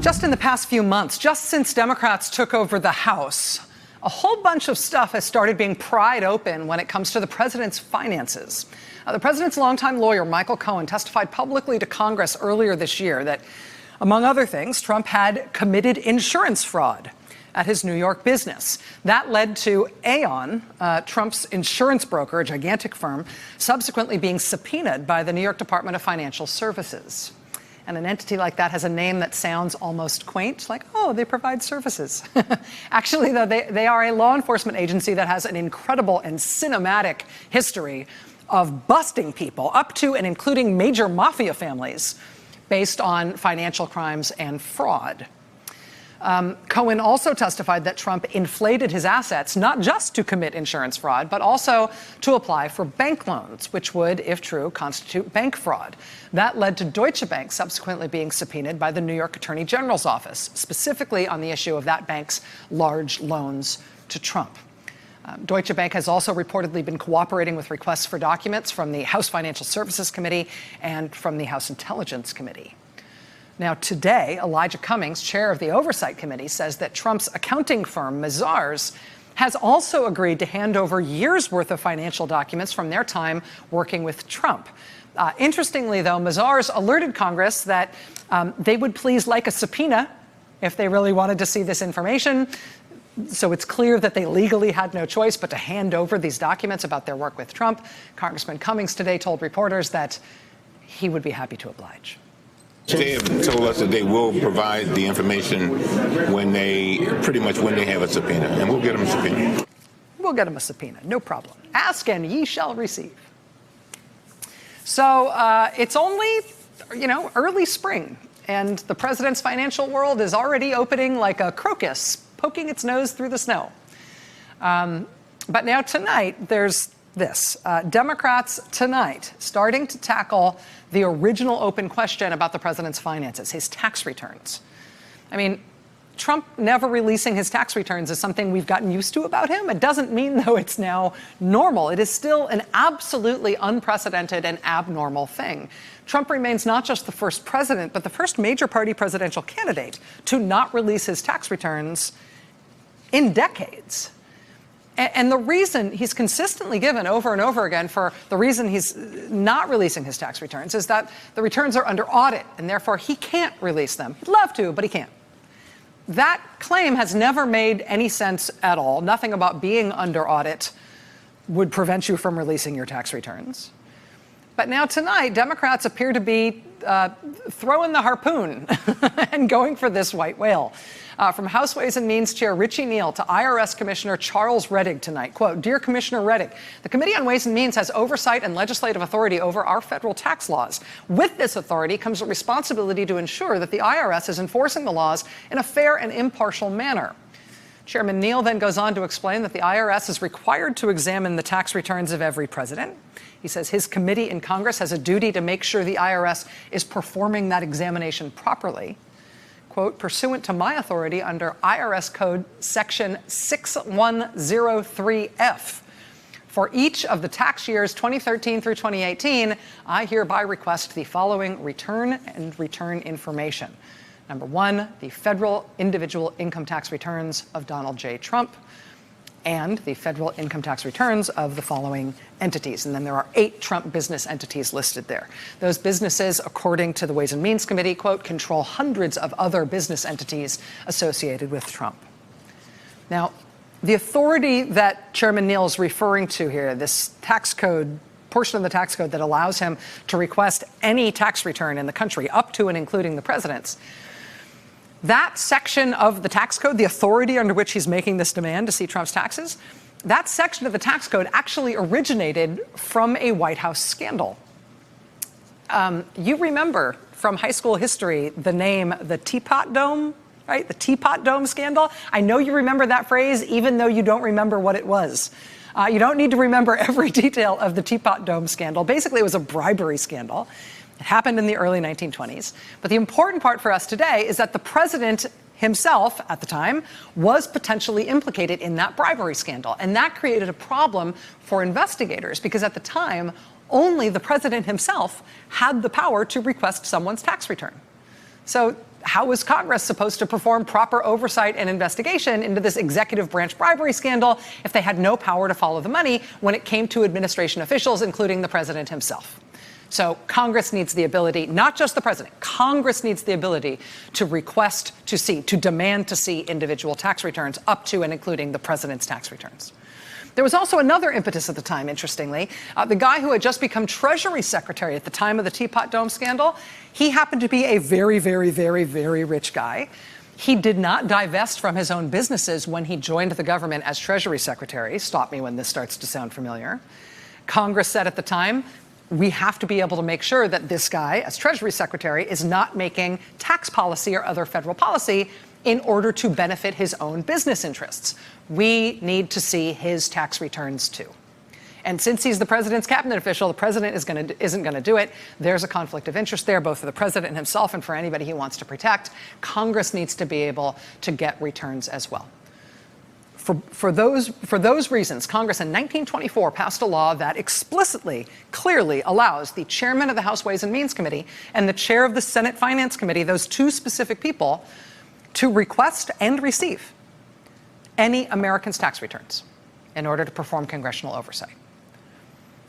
Just in the past few months, just since Democrats took over the House, a whole bunch of stuff has started being pried open when it comes to the president's finances. The president's longtime lawyer, Michael Cohen, testified publicly to Congress earlier this year that, among other things, Trump had committed insurance fraud at his New York business. That led to Aon, Trump's insurance broker, a gigantic firm, subsequently being subpoenaed by the New York Department of Financial Services. And an entity like that has a name that sounds almost quaint, like, oh, they provide services. Actually, though, they are a law enforcement agency that has an incredible and cinematic history of busting people, up to and including major mafia families, based on financial crimes and fraud. Cohen also testified that Trump inflated his assets, not just to commit insurance fraud, but also to apply for bank loans, which would, if true, constitute bank fraud. That led to Deutsche Bank subsequently being subpoenaed by the New York Attorney General's office, specifically on the issue of that bank's large loans to Trump. Deutsche Bank has also reportedly been cooperating with requests for documents from the House Financial Services Committee and from the House Intelligence Committee. Now, today, Elijah Cummings, chair of the Oversight Committee, says that Trump's accounting firm, Mazars, has also agreed to hand over years' worth of financial documents from their time working with Trump. Interestingly, though, Mazars alerted Congress that they would please like a subpoena if they really wanted to see this information. So it's clear that they legally had no choice but to hand over these documents about their work with Trump. Congressman Cummings today told reporters that he would be happy to oblige. They have told us that they will provide the information when they have a subpoena, and we'll get them a subpoena. We'll get them a subpoena, no problem. Ask and ye shall receive. So it's only, early spring, and the president's financial world is already opening like a crocus, poking its nose through the snow. But now tonight, there's this. Democrats tonight starting to tackle the original open question about the president's finances, his tax returns. I mean, Trump never releasing his tax returns is something we've gotten used to about him. It doesn't mean, though, it's now normal. It is still an absolutely unprecedented and abnormal thing. Trump remains not just the first president, but the first major party presidential candidate to not release his tax returns in decades. And the reason he's consistently given over and over again for the reason he's not releasing his tax returns is that the returns are under audit, and therefore he can't release them. He'd love to, but he can't. That claim has never made any sense at all. Nothing about being under audit would prevent you from releasing your tax returns. But now tonight, Democrats appear to be throwing the harpoon and going for this white whale. From House Ways and Means Chair Richie Neal to IRS Commissioner Charles Rettig tonight, quote, "Dear Commissioner Rettig, the Committee on Ways and Means has oversight and legislative authority over our federal tax laws. With this authority comes a responsibility to ensure that the IRS is enforcing the laws in a fair and impartial manner." Chairman Neal then goes on to explain that the IRS is required to examine the tax returns of every president. He says his committee in Congress has a duty to make sure the IRS is performing that examination properly. Quote, "Pursuant to my authority under IRS Code Section 6103F, for each of the tax years 2013 through 2018, I hereby request the following return and return information. Number one, the federal individual income tax returns of Donald J. Trump, and the federal income tax returns of the following entities." And then there are 8 Trump business entities listed there. Those businesses, according to the Ways and Means Committee, quote, "control hundreds of other business entities associated with Trump." Now, the authority that Chairman Neal is referring to here, this tax code, portion of the tax code that allows him to request any tax return in the country, up to and including the president's, that section of the tax code, the authority under which he's making this demand to see Trump's taxes, that section of the tax code actually originated from a White House scandal. You remember from high school history the name the Teapot Dome, right? The Teapot Dome scandal. I know you remember that phrase, even though you don't remember what it was. You don't need to remember every detail of the Teapot Dome scandal. Basically, it was a bribery scandal. It happened in the early 1920s. But the important part for us today is that the president himself, at the time, was potentially implicated in that bribery scandal. And that created a problem for investigators because at the time, only the president himself had the power to request someone's tax return. So how was Congress supposed to perform proper oversight and investigation into this executive branch bribery scandal if they had no power to follow the money when it came to administration officials, including the president himself? So Congress needs the ability, not just the president, Congress needs the ability to request to see, to demand to see individual tax returns up to and including the president's tax returns. There was also another impetus at the time, interestingly. The guy who had just become Treasury Secretary at the time of the Teapot Dome scandal, he happened to be a very, very, very, very rich guy. He did not divest from his own businesses when he joined the government as Treasury Secretary. Stop me when this starts to sound familiar. Congress said at the time, we have to be able to make sure that this guy, as Treasury Secretary, is not making tax policy or other federal policy in order to benefit his own business interests. We need to see his tax returns, too. And since he's the president's cabinet official, the president isn't going to do it. There's a conflict of interest there, both for the president himself and for anybody he wants to protect. Congress needs to be able to get returns as well. For those reasons, Congress in 1924 passed a law that explicitly, clearly allows the chairman of the House Ways and Means Committee and the chair of the Senate Finance Committee, those two specific people, to request and receive any American's tax returns in order to perform congressional oversight.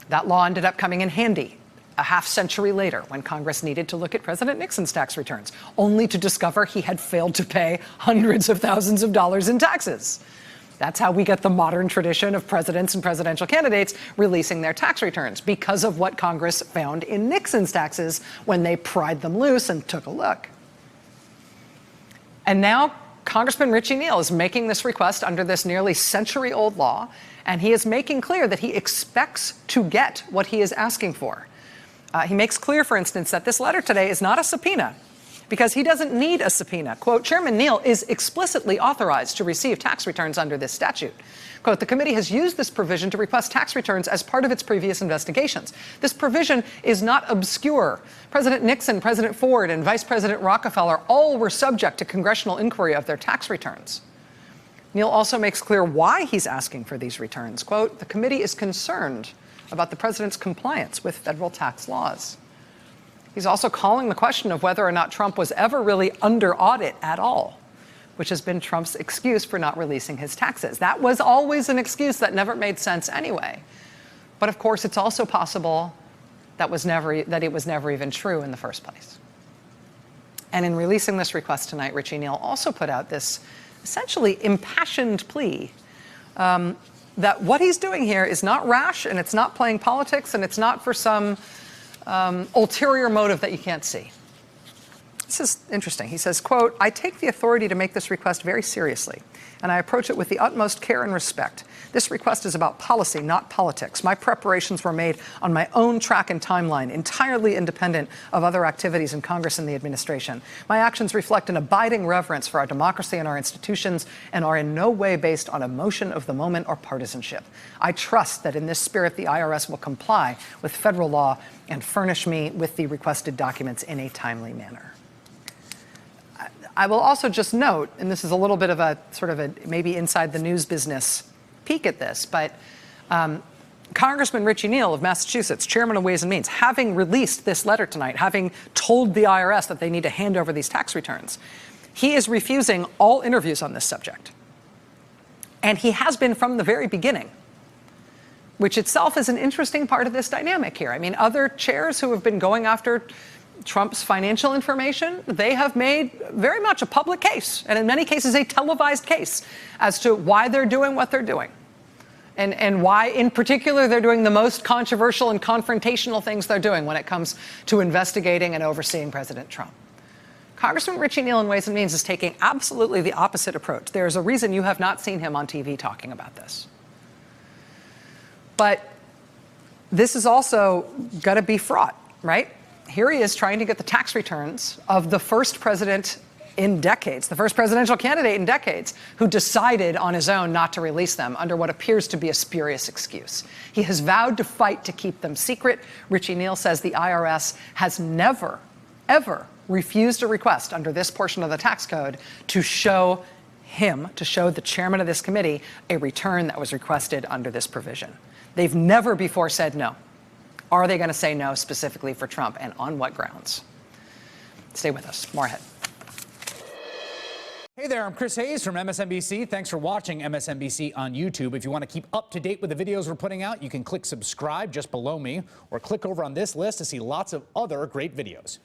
That law ended up coming in handy a half century later when Congress needed to look at President Nixon's tax returns, only to discover he had failed to pay hundreds of thousands of dollars in taxes. That's how we get the modern tradition of presidents and presidential candidates releasing their tax returns, because of what Congress found in Nixon's taxes when they pried them loose and took a look. And now Congressman Richie Neal is making this request under this nearly century-old law, and he is making clear that he expects to get what he is asking for. He makes clear, for instance, that this letter today is not a subpoena, because he doesn't need a subpoena. Quote, Chairman Neal is explicitly authorized to receive tax returns under this statute. Quote, the committee has used this provision to request tax returns as part of its previous investigations. This provision is not obscure. President Nixon, President Ford, and Vice President Rockefeller all were subject to congressional inquiry of their tax returns. Neal also makes clear why he's asking for these returns. Quote, the committee is concerned about the president's compliance with federal tax laws. He's also calling the question of whether or not Trump was ever really under audit at all, which has been Trump's excuse for not releasing his taxes. That was always an excuse that never made sense anyway. But of course, it's also possible that it was never even true in the first place. And in releasing this request tonight, Richie Neal also put out this essentially impassioned plea that what he's doing here is not rash, and it's not playing politics, and it's not for some ulterior motive that you can't see. This is interesting. He says, quote, I take the authority to make this request very seriously, and I approach it with the utmost care and respect. This request is about policy, not politics. My preparations were made on my own track and timeline, entirely independent of other activities in Congress and the administration. My actions reflect an abiding reverence for our democracy and our institutions and are in no way based on emotion of the moment or partisanship. I trust that in this spirit, the IRS will comply with federal law and furnish me with the requested documents in a timely manner. I will also just note, and this is a little bit of a sort of a maybe inside the news business peek at this, but Congressman Richie Neal of Massachusetts, chairman of Ways and Means, having released this letter tonight, having told the IRS that they need to hand over these tax returns, he is refusing all interviews on this subject. And he has been from the very beginning, which itself is an interesting part of this dynamic here. I mean, other chairs who have been going after Trump's financial information, they have made very much a public case, and in many cases a televised case, as to why they're doing what they're doing. And why, in particular, they're doing the most controversial and confrontational things they're doing when it comes to investigating and overseeing President Trump. Congressman Richie Neal in Ways and Means is taking absolutely the opposite approach. There's a reason you have not seen him on TV talking about this. But this is also going to be fraught, right? Here he is trying to get the tax returns of the first president in decades, the first presidential candidate in decades, who decided on his own not to release them under what appears to be a spurious excuse. He has vowed to fight to keep them secret. Richie Neal says the IRS has never, ever refused a request under this portion of the tax code to show the chairman of this committee, a return that was requested under this provision. They've never before said no. Are they going to say no specifically for Trump, and on what grounds? Stay with us. More ahead. Hey there, I'm Chris Hayes from MSNBC. Thanks for watching MSNBC on YouTube. If you want to keep up to date with the videos we're putting out, you can click subscribe just below me or click over on this list to see lots of other great videos.